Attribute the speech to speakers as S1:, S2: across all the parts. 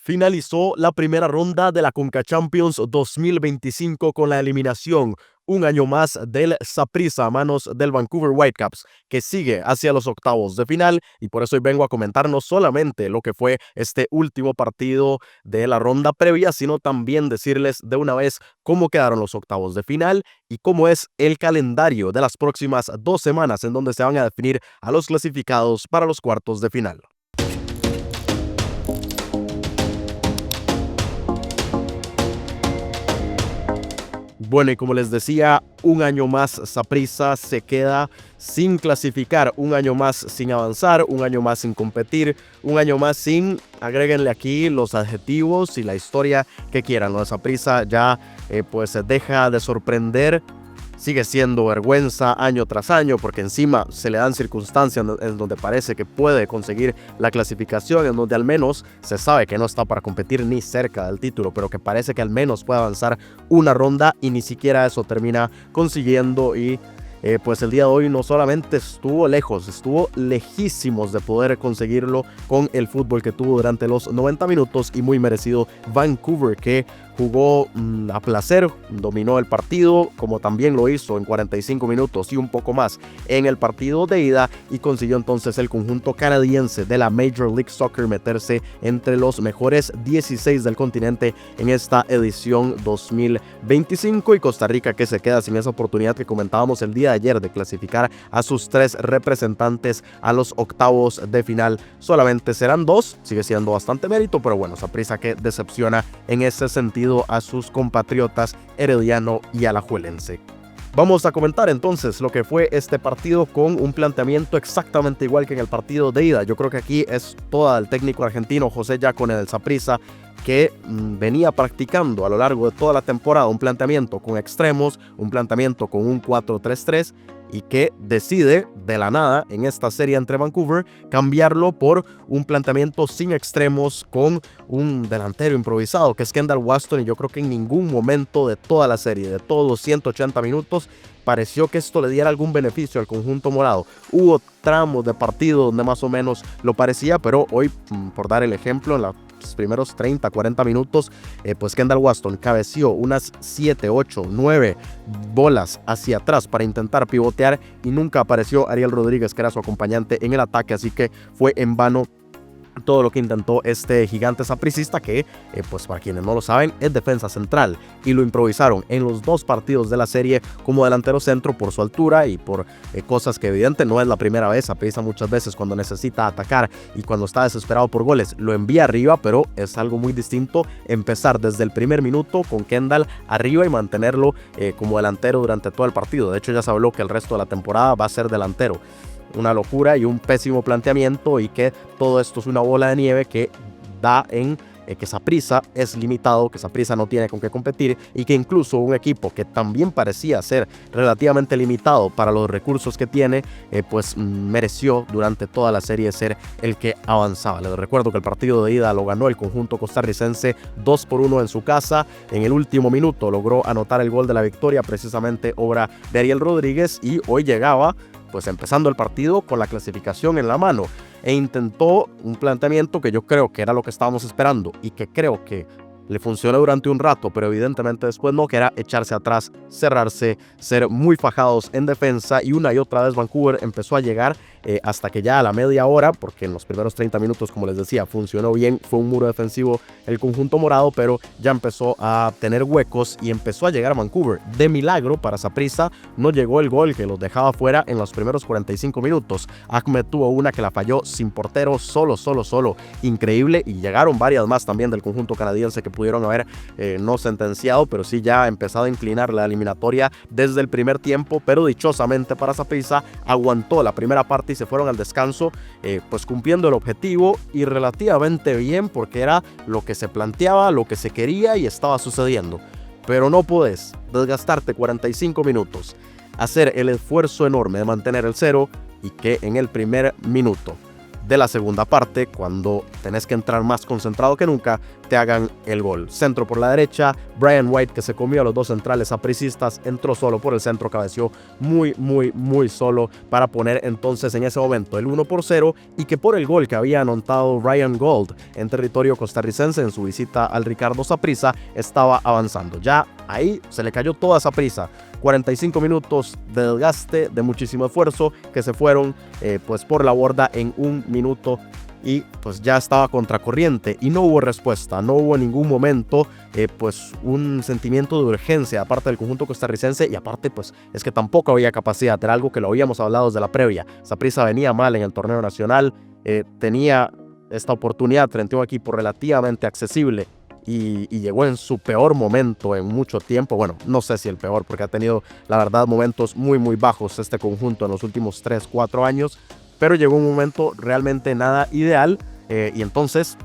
S1: Finalizó la primera ronda de la Conca Champions 2025 con la eliminación un año más del Saprissa a manos del Vancouver Whitecaps, que sigue hacia los octavos de final, y por eso hoy vengo a comentar no solamente lo que fue este último partido de la ronda previa, sino también decirles de una vez cómo quedaron los octavos de final y cómo es el calendario de las próximas 2 semanas en donde se van a definir a los clasificados para los cuartos de final. Bueno, y como les decía, un año más Saprissa se queda sin clasificar, un año más sin avanzar, un año más sin competir, un año más sin, agréguenle aquí los adjetivos y la historia que quieran. Lo de Saprissa ya pues deja de sorprender. Sigue siendo vergüenza año tras año porque encima se le dan circunstancias en donde parece que puede conseguir la clasificación, en donde al menos se sabe que no está para competir ni cerca del título, pero que parece que al menos puede avanzar una ronda y ni siquiera eso termina consiguiendo. Y pues el día de hoy no solamente estuvo lejos, estuvo lejísimos de poder conseguirlo con el fútbol que tuvo durante los 90 minutos y muy merecido Vancouver, que jugó a placer, dominó el partido, como también lo hizo en 45 minutos y un poco más en el partido de ida, y consiguió entonces el conjunto canadiense de la Major League Soccer meterse entre los mejores 16 del continente en esta edición 2025, y Costa Rica, que se queda sin esa oportunidad que comentábamos el día de ayer de clasificar a sus 3 representantes a los octavos de final. Solamente serán 2, sigue siendo bastante mérito, pero bueno, Saprissa que decepciona en ese sentido a sus compatriotas Herediano y Alajuelense. Vamos a comentar entonces lo que fue este partido con un planteamiento exactamente igual que en el partido de ida. Yo creo que aquí es todo el técnico argentino José Yacone del Saprissa, que venía practicando a lo largo de toda la temporada un planteamiento con extremos, un planteamiento con un 4-3-3, y que decide de la nada en esta serie entre Vancouver cambiarlo por un planteamiento sin extremos con un delantero improvisado que es Kendall Waston. Y yo creo que en ningún momento de toda la serie, de todos los 180 minutos, pareció que esto le diera algún beneficio al conjunto morado. Hubo tramos de partido donde más o menos lo parecía, pero hoy, por dar el ejemplo, en los primeros 30, 40 minutos, pues Kendall Waston cabeció unas 7, 8, 9 bolas hacia atrás para intentar pivotear y nunca apareció Ariel Rodríguez, que era su acompañante en el ataque, así que fue en vano todo lo que intentó este gigante sapricista, que pues para quienes no lo saben es defensa central, y lo improvisaron en los 2 partidos de la serie como delantero centro por su altura y por cosas que evidente no es la primera vez. Saprissa muchas veces cuando necesita atacar y cuando está desesperado por goles lo envía arriba, pero es algo muy distinto empezar desde el primer minuto con Kendall arriba y mantenerlo como delantero durante todo el partido. De hecho ya se habló que el resto de la temporada va a ser delantero. Una locura y un pésimo planteamiento, y que todo esto es una bola de nieve que da en que Saprissa es limitado, que Saprissa no tiene con qué competir, y que incluso un equipo que también parecía ser relativamente limitado para los recursos que tiene, pues mereció durante toda la serie ser el que avanzaba. Les recuerdo que el partido de ida lo ganó el conjunto costarricense 2-1 en su casa. En el último minuto logró anotar el gol de la victoria, precisamente obra de Ariel Rodríguez, y hoy llegaba pues empezando el partido con la clasificación en la mano, e intentó un planteamiento que yo creo que era lo que estábamos esperando y que creo que le funcionó durante un rato, pero evidentemente después no, que era echarse atrás, cerrarse, ser muy fajados en defensa, y una y otra vez Vancouver empezó a llegar hasta que ya a la media hora, porque en los primeros 30 minutos, como les decía, funcionó bien, fue un muro defensivo el conjunto morado, pero ya empezó a tener huecos y empezó a llegar a Vancouver. De milagro para Saprissa no llegó el gol que los dejaba fuera en los primeros 45 minutos. Ahmed tuvo una que la falló sin portero, solo, increíble, y llegaron varias más también del conjunto canadiense que pudieron haber no sentenciado, pero sí ya ha empezado a inclinar la eliminatoria desde el primer tiempo, pero dichosamente para Saprissa aguantó la primera parte y se fueron al descanso pues cumpliendo el objetivo y relativamente bien, porque era lo que se planteaba, lo que se quería y estaba sucediendo. Pero no puedes desgastarte 45 minutos, hacer el esfuerzo enorme de mantener el cero y que en el primer minuto de la segunda parte, cuando tenés que entrar más concentrado que nunca, te hagan el gol. Centro por la derecha, Brian White, que se comió a los dos centrales sapricistas, entró solo por el centro, cabeció muy solo para poner entonces en ese momento el 1-0, y que por el gol que había anotado Ryan Gauld en territorio costarricense en su visita al Ricardo Saprissa, estaba avanzando. Ya ahí se le cayó toda Saprissa. 45 minutos de desgaste, de muchísimo esfuerzo, que se fueron pues por la borda en un minuto, y pues ya estaba contracorriente y no hubo respuesta, no hubo en ningún momento pues un sentimiento de urgencia aparte del conjunto costarricense, y aparte pues es que tampoco había capacidad. Era algo que lo habíamos hablado desde la previa. Saprissa venía mal en el torneo nacional, tenía esta oportunidad frente a un equipo relativamente accesible, y llegó en su peor momento en mucho tiempo. Bueno, no sé si el peor, porque ha tenido, la verdad, momentos muy bajos este conjunto en los últimos 3-4 años, pero llegó un momento realmente nada ideal, y entonces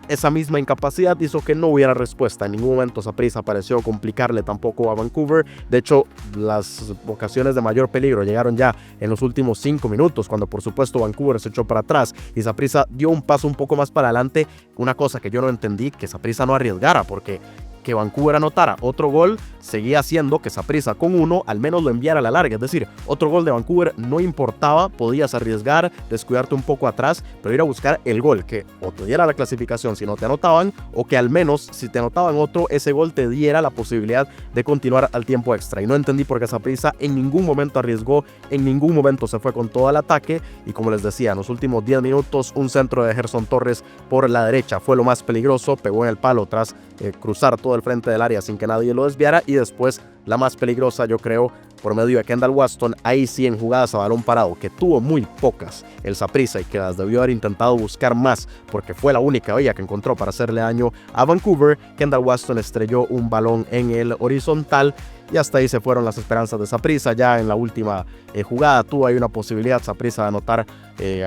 S1: esa misma incapacidad hizo que no hubiera respuesta. En ningún momento Saprissa pareció complicarle tampoco a Vancouver. De hecho, las ocasiones de mayor peligro llegaron ya en los últimos 5 minutos, cuando por supuesto Vancouver se echó para atrás y Saprissa dio un paso un poco más para adelante. Una cosa que yo no entendí, que Saprissa no arriesgara, porque que Vancouver anotara otro gol seguía haciendo que Saprissa con uno al menos lo enviara a la larga. Es decir, otro gol de Vancouver no importaba, podías arriesgar, descuidarte un poco atrás, pero ir a buscar el gol que o te diera la clasificación si no te anotaban, o que al menos si te anotaban otro, ese gol te diera la posibilidad de continuar al tiempo extra. Y no entendí por qué Saprissa en ningún momento arriesgó, en ningún momento se fue con todo el ataque, y como les decía, en los últimos 10 minutos un centro de Gerson Torres por la derecha fue lo más peligroso, pegó en el palo tras cruzar todo el frente del área sin que nadie lo desviara, y después la más peligrosa, yo creo, por medio de Kendall Waston, ahí sí en jugadas a balón parado, que tuvo muy pocas el Saprissa y que las debió haber intentado buscar más, porque fue la única vía que encontró para hacerle daño a Vancouver. Kendall Waston estrelló un balón en el horizontal, y hasta ahí se fueron las esperanzas de Saprissa. Ya en la última jugada tuvo ahí una posibilidad Saprissa de anotar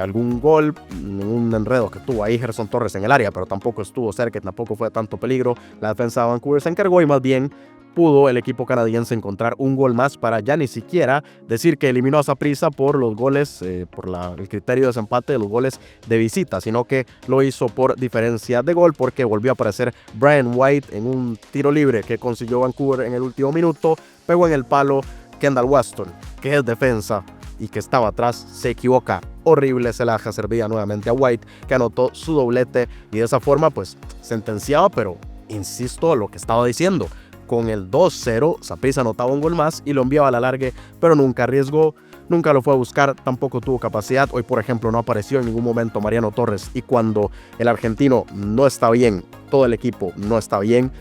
S1: algún gol, un enredo que tuvo ahí Gerson Torres en el área, pero tampoco estuvo cerca, tampoco fue de tanto peligro. La defensa de Vancouver se encargó, y más bien pudo el equipo canadiense encontrar un gol más para ya ni siquiera decir que eliminó a Saprissa por los goles, por el criterio de desempate de los goles de visita, sino que lo hizo por diferencia de gol, porque volvió a aparecer Brian White en un tiro libre que consiguió Vancouver en el último minuto, pegó en el palo. Kendall Waston, que es defensa y que estaba atrás, se equivoca horrible, se la deja servida nuevamente a White, que anotó su doblete, y de esa forma pues sentenciaba. Pero insisto lo que estaba diciendo, con el 2-0 Saprissa anotaba un gol más y lo enviaba a la largue, pero nunca arriesgó, nunca lo fue a buscar, tampoco tuvo capacidad. Hoy, por ejemplo, no apareció en ningún momento Mariano Torres, y cuando el argentino no está bien, todo el equipo no está bien.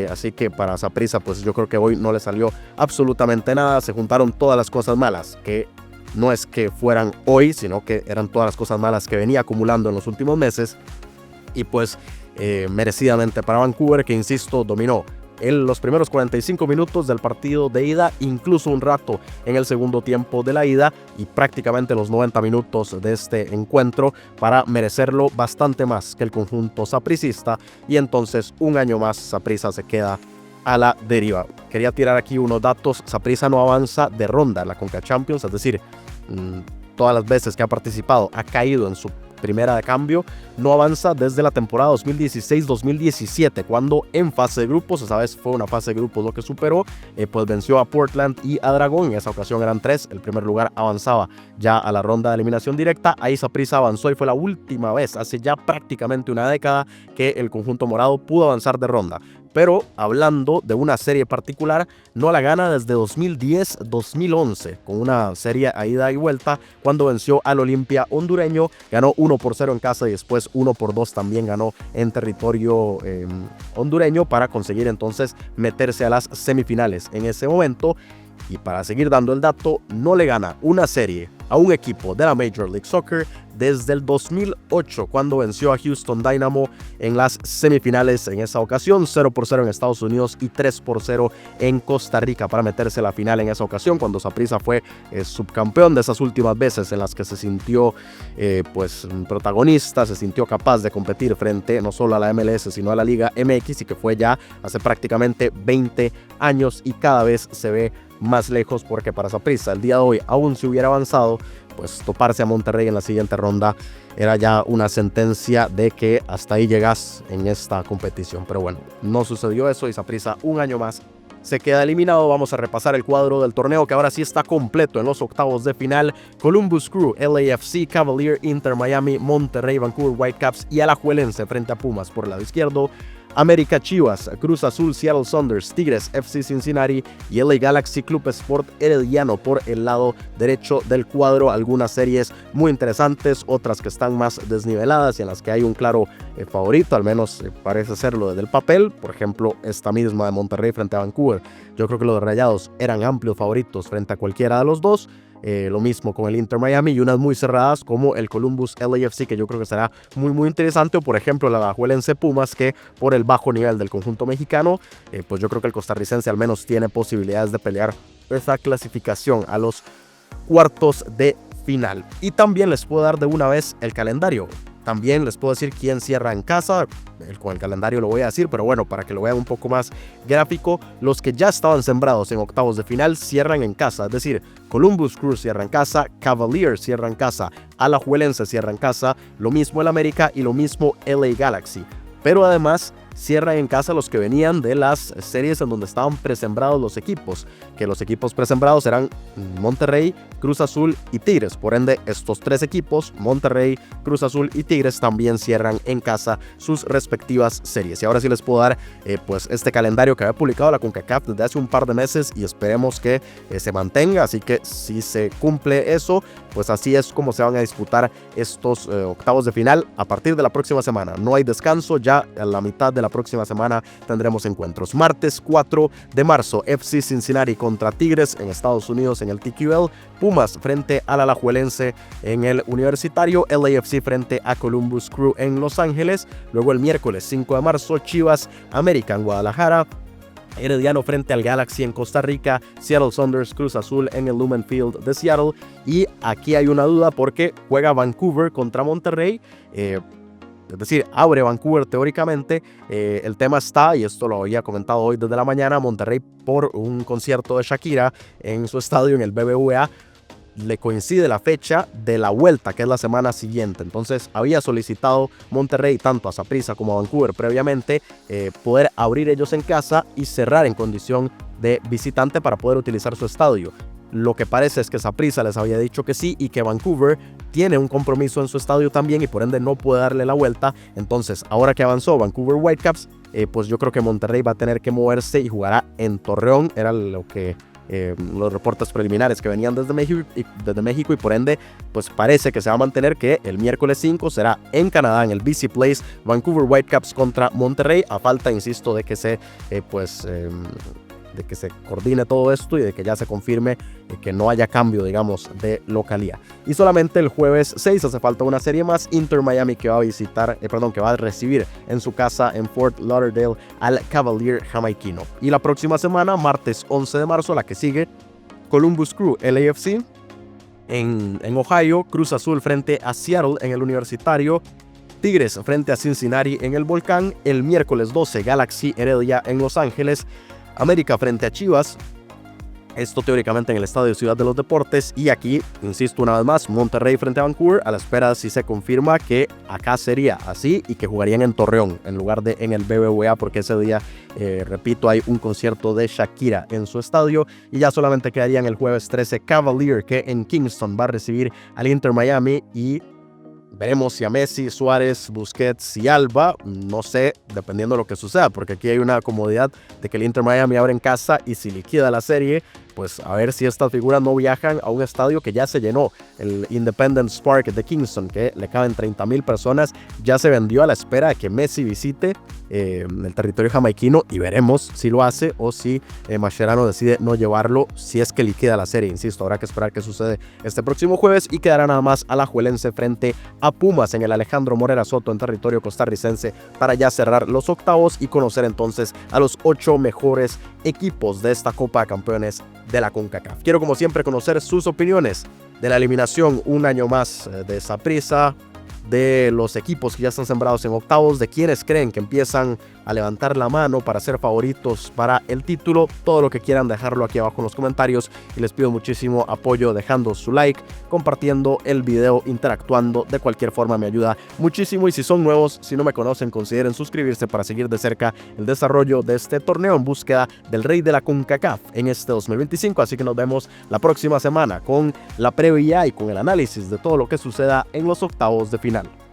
S1: Así que para Saprissa pues yo creo que hoy no le salió absolutamente nada. Se juntaron todas las cosas malas, que no es que fueran hoy, sino que eran todas las cosas malas que venía acumulando en los últimos meses, y pues merecidamente para Vancouver, que insisto, dominó en los primeros 45 minutos del partido de ida, incluso un rato en el segundo tiempo de la ida, y prácticamente los 90 minutos de este encuentro, para merecerlo bastante más que el conjunto sapricista. Y entonces un año más Saprissa se queda a la deriva. Quería tirar aquí unos datos. Saprissa no avanza de ronda en la Conca Champions, es decir, todas las veces que ha participado ha caído en su primera de cambio. No avanza desde la temporada 2016-2017, cuando en fase de grupos, esa vez fue una fase de grupos lo que superó, pues venció a Portland y a Dragón. En esa ocasión eran 3, el primer lugar avanzaba ya a la ronda de eliminación directa. Ahí Saprissa avanzó, y fue la última vez, hace ya prácticamente una década, que el conjunto morado pudo avanzar de ronda. Pero hablando de una serie particular, no la gana desde 2010-2011, con una serie a ida y vuelta, cuando venció al Olimpia hondureño, ganó 1-0 en casa, y después 1-2 también ganó en territorio hondureño, para conseguir entonces meterse a las semifinales en ese momento. Y para seguir dando el dato, no le gana una serie a un equipo de la Major League Soccer desde el 2008, cuando venció a Houston Dynamo en las semifinales. En esa ocasión 0-0 en Estados Unidos y 3-0 en Costa Rica, para meterse a la final en esa ocasión, cuando Saprissa fue subcampeón. De esas últimas veces en las que se sintió pues protagonista, se sintió capaz de competir frente no solo a la MLS sino a la Liga MX, y que fue ya hace prácticamente 20 años, y cada vez se ve más lejos, porque para Saprissa el día de hoy, aún si hubiera avanzado, pues toparse a Monterrey en la siguiente ronda era ya una sentencia de que hasta ahí llegas en esta competición. Pero bueno, no sucedió eso y Saprissa un año más se queda eliminado. Vamos a repasar el cuadro del torneo, que ahora sí está completo en los octavos de final. Columbus Crew, LAFC, Cavalier, Inter Miami, Monterrey, Vancouver Whitecaps y Alajuelense frente a Pumas por el lado izquierdo. América Chivas, Cruz Azul, Seattle Sounders, Tigres, FC Cincinnati y LA Galaxy Club Sport Herediano por el lado derecho del cuadro. Algunas series muy interesantes, otras que están más desniveladas y en las que hay un claro favorito, al menos parece serlo desde el papel. Por ejemplo, esta misma de Monterrey frente a Vancouver. Yo creo que los Rayados eran amplios favoritos frente a cualquiera de los dos. Lo mismo con el Inter Miami y unas muy cerradas como el Columbus LAFC, que yo creo que será muy interesante, o por ejemplo la Alajuelense Pumas, que por el bajo nivel del conjunto mexicano, pues yo creo que el costarricense al menos tiene posibilidades de pelear esa clasificación a los cuartos de final. Y también les puedo dar de una vez el calendario. También les puedo decir quién cierra en casa. Con el calendario lo voy a decir, pero bueno, para que lo vean un poco más gráfico, los que ya estaban sembrados en octavos de final cierran en casa. Es decir, Columbus Crew cierra en casa, Cavalier cierra en casa, Alajuelense cierra en casa, lo mismo el América y lo mismo LA Galaxy. Pero además cierran en casa los que venían de las series en donde estaban presembrados los equipos, que los equipos presembrados eran Monterrey, Cruz Azul y Tigres. Por ende, estos tres equipos, Monterrey, Cruz Azul y Tigres, también cierran en casa sus respectivas series. Y ahora sí les puedo dar pues este calendario que había publicado la CONCACAF desde hace un par de meses y esperemos que se mantenga. Así que si se cumple eso, pues así es como se van a disputar estos octavos de final a partir de la próxima semana. No hay descanso, ya a la mitad de la próxima semana tendremos encuentros. Martes 4 de marzo, FC Cincinnati contra Tigres en Estados Unidos en el TQL, Pumas frente al Alajuelense en el Universitario, LAFC frente a Columbus Crew en Los Ángeles. Luego el miércoles 5 de marzo, Chivas América en Guadalajara, Herediano frente al Galaxy en Costa Rica, Seattle Sounders, Cruz Azul en el Lumen Field de Seattle. Y aquí hay una duda porque juega Vancouver contra Monterrey. Es decir, abre Vancouver teóricamente. El tema está, y esto lo había comentado hoy desde la mañana, Monterrey por un concierto de Shakira en su estadio en el BBVA. Le coincide la fecha de la vuelta, que es la semana siguiente. Entonces había solicitado Monterrey tanto a Saprissa como a Vancouver previamente poder abrir ellos en casa y cerrar en condición de visitante para poder utilizar su estadio. Lo que parece es que Saprissa les había dicho que sí y que Vancouver tiene un compromiso en su estadio también y por ende no puede darle la vuelta. Entonces, ahora que avanzó Vancouver Whitecaps, pues yo creo que Monterrey va a tener que moverse y jugará en Torreón. Era lo que los reportes preliminares que venían desde México y por ende pues parece que se va a mantener que el miércoles 5 será en Canadá en el BC Place, Vancouver Whitecaps contra Monterrey, a falta, insisto, de que se de que se coordine todo esto y de que ya se confirme que no haya cambio, digamos, de localía. Y solamente el jueves 6 hace falta una serie más, Inter Miami, que va a recibir en su casa en Fort Lauderdale al Cavalier jamaiquino. Y la próxima semana, martes 11 de marzo, la que sigue, Columbus Crew LAFC en Ohio, Cruz Azul frente a Seattle en el Universitario, Tigres frente a Cincinnati en el Volcán, el miércoles 12 Galaxy Heredia en Los Ángeles, América frente a Chivas, esto teóricamente en el Estadio Ciudad de los Deportes, y aquí, insisto una vez más, Monterrey frente a Vancouver, a la espera si se confirma que acá sería así y que jugarían en Torreón en lugar de en el BBVA, porque ese día, repito, hay un concierto de Shakira en su estadio. Y ya solamente quedarían el jueves 13 Cavalier, que en Kingston va a recibir al Inter Miami, y veremos si a Messi, Suárez, Busquets y Alba, no sé, dependiendo de lo que suceda, porque aquí hay una comodidad de que el Inter Miami abre en casa y si liquida la serie, pues a ver si estas figuras no viajan a un estadio que ya se llenó, el Independence Park de Kingston, que le caben 30,000 personas, ya se vendió a la espera de que Messi visite el territorio jamaiquino, y veremos si lo hace o si Mascherano decide no llevarlo si es que liquida la serie. Insisto, habrá que esperar qué sucede este próximo jueves, y quedará nada más Alajuelense frente a Pumas en el Alejandro Morera Soto en territorio costarricense para ya cerrar los octavos y conocer entonces a los 8 mejores equipos de esta Copa de Campeones de la CONCACAF. Quiero, como siempre, conocer sus opiniones de la eliminación un año más de Saprissa, de los equipos que ya están sembrados en octavos, de quienes creen que empiezan a levantar la mano para ser favoritos para el título. Todo lo que quieran dejarlo aquí abajo en los comentarios y les pido muchísimo apoyo dejando su like, compartiendo el video, interactuando. De cualquier forma me ayuda muchísimo, y si son nuevos, si no me conocen, consideren suscribirse para seguir de cerca el desarrollo de este torneo en búsqueda del rey de la CONCACAF en este 2025. Así que nos vemos la próxima semana con la previa y con el análisis de todo lo que suceda en los octavos de final.